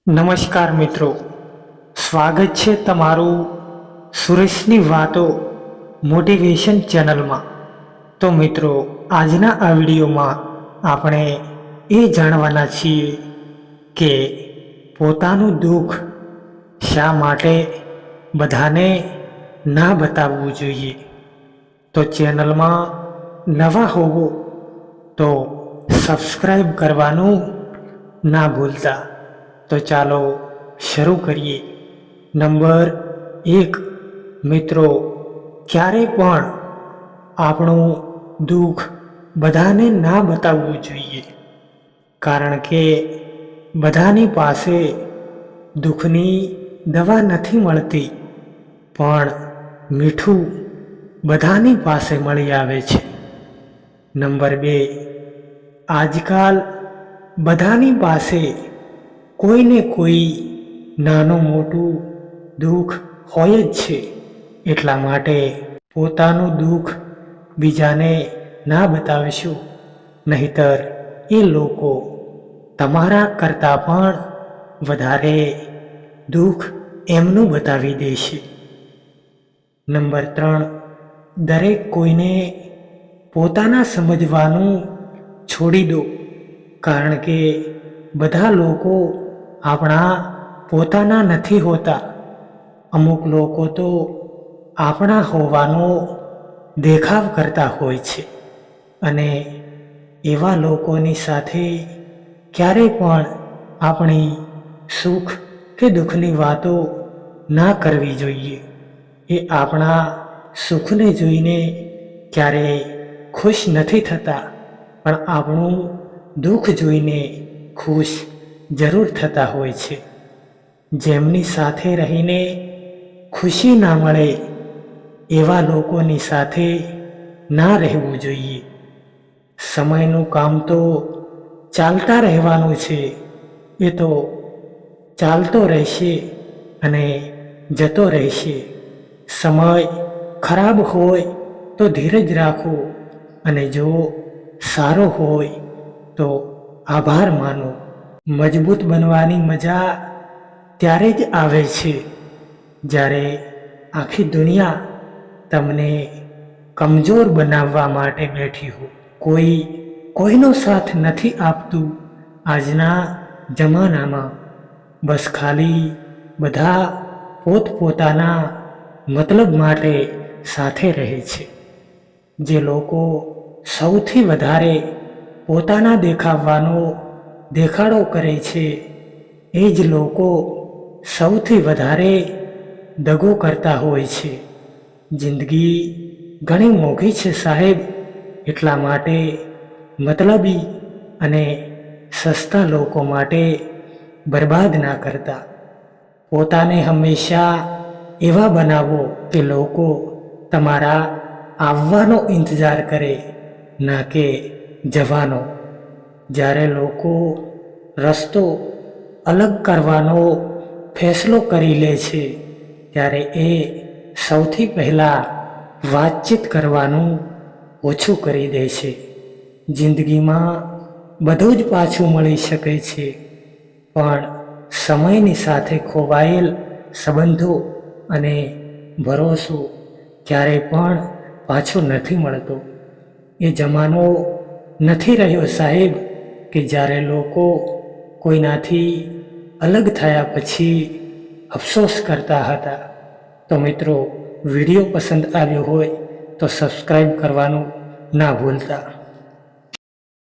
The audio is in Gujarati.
નમસ્કાર મિત્રો, સ્વાગત છે તમારું સુરેશની વાતો મોટિવેશન ચેનલમાં। તો મિત્રો, આજના આ વિડીયોમાં આપણે એ જાણવાના છીએ કે પોતાનું દુઃખ શા માટે બધાને ના બતાવવું જોઈએ। તો ચેનલમાં નવા હોવો તો સબસ્ક્રાઈબ કરવાનું ના ભૂલતા। તો ચાલો શરૂ કરીએ। નંબર 1, મિત્રો, ક્યારે પણ આપણું દુઃખ બધાને ના બતાવવું જોઈએ, કારણ કે બધાની પાસે દુઃખની દવા નથી મળતી, પણ મીઠું બધાની પાસે મળી આવે છે। નંબર 2, આજકાલ બધાની પાસે કોઈને કોઈ નાનું મોટું દુઃખ હોય જ છે, એટલા માટે પોતાનું દુઃખ બીજાને ના બતાવશો, નહીતર એ લોકો તમારા કરતાં પણ વધારે દુઃખ એમનું બતાવી દેશે। નંબર 3, દરેક કોઈને પોતાના સમજવાનું છોડી દો, કારણ કે બધા લોકો આપણા પોતાના નથી હોતા। અમુક લોકો તો આપણા હોવાનો દેખાવ કરતા હોય છે, અને એવા લોકોની સાથે ક્યારેય પણ આપણી સુખ કે દુઃખની વાતો ના કરવી જોઈએ। એ આપણા સુખને જોઈને ક્યારેય ખુશ નથી થતા, પણ આપણું દુઃખ જોઈને ખુશ જરૂર થતા હોય છે। જેમની સાથે રહીને ખુશી ના મળે એવા લોકોની સાથે ના રહેવું જોઈએ। સમયનું કામ તો ચાલતા રહેવાનું છે, એ તો ચાલતો રહેશે અને જતો રહેશે। સમય ખરાબ હોય તો ધીરજ રાખો, અને જો સારો હોય તો આભાર માનો। મજબૂત બનવાની મજા ત્યારે જ આવે છે જ્યારે આખી દુનિયા તમને કમજોર બનાવવા માટે બેઠી હો। કોઈ કોઈનો સાથ નથી આપતું આજના જમાનામાં। બસ ખાલી બધા પોતપોતાના મતલબ માટે સાથે રહે છે। જે લોકો સૌથી વધારે પોતાના દેખાવાનો દેખાડો કરે છે, એ જ લોકો સૌથી વધારે દગો કરતા હોય છે। જિંદગી ઘણી મોંઘી છે સાહેબ, એટલા માટે મતલબી અને સસ્તા લોકો માટે બરબાદ ના કરતા। પોતાને હંમેશા એવા બનાવો કે લોકો તમારા આવવાનો ઇંતજાર કરે, ના કે જવાનો। જ્યારે લોકો રસ્તો અલગ કરવાનો ફેસલો કરી લે છે, ત્યારે એ સૌથી પહેલાં વાતચીત કરવાનું ઓછું કરી દે છે। જિંદગીમાં બધું જ પાછું મળી શકે છે, પણ સમયની સાથે ખોવાયેલ સંબંધો અને ભરોસો ક્યારેય પણ પાછો નથી મળતો। એ જમાનો નથી રહ્યો સાહેબ કે જ્યારે લોકો કોઈનાથી અલગ થયા પછી અફસોસ કરતા હતા। તો મિત્રો, વિડીયો પસંદ આવ્યો હોય તો સબસ્ક્રાઈબ કરવાનું ના ભૂલતા।